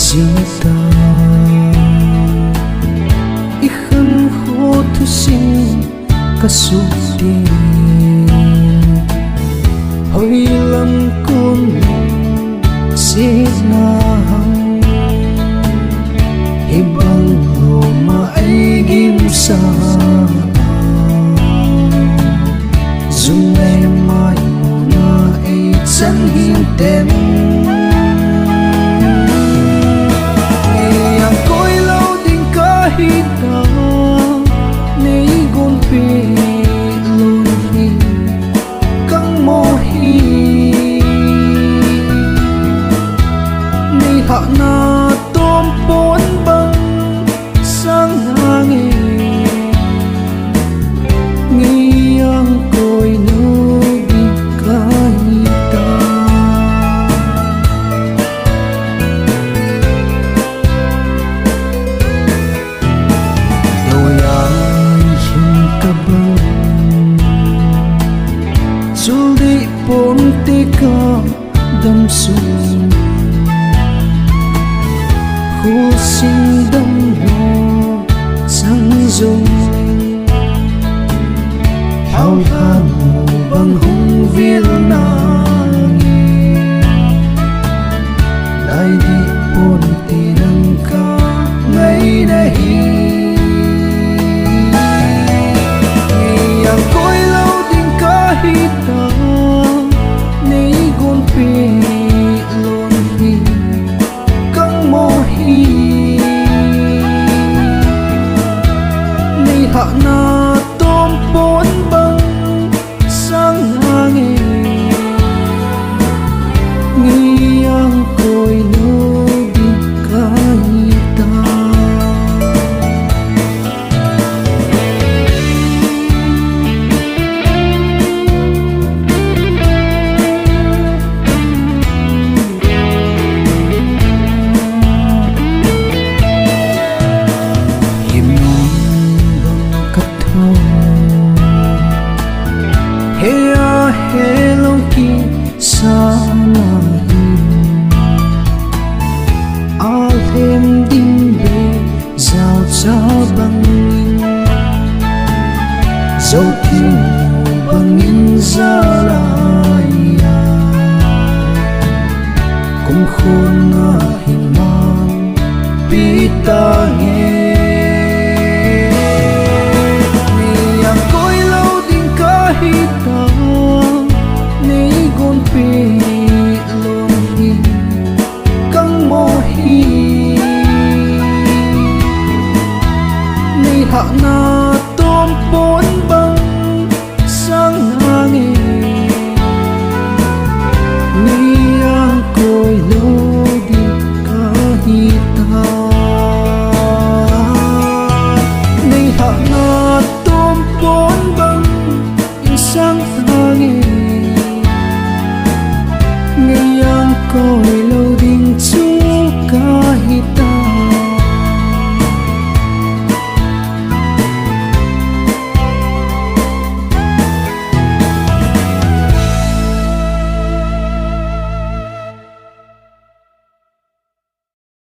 sinta ikhan ho thu sin kasuti hoi lam kun sinahang ibang lo maigim sa zunay mai mo na ay chan hintem yang koi lâu din kahita nei gon pi lon hi kang mohi nei ha na tom pon bang sang hangi ngiyang koi no di kahita suldi ponte ka dam sun husin dam no sang zong hao han mo bang hung vil na lai di ponte nang ka ngay nahi yang koi lâu din kahita nei gon pi lon hi kang mohi nei ha na tom pon bang sang hangi ngiyang koi no di kahita hello ki sana alhem din be giao cha bang dấu kim bangin za laya kum khôn na himan pita nghe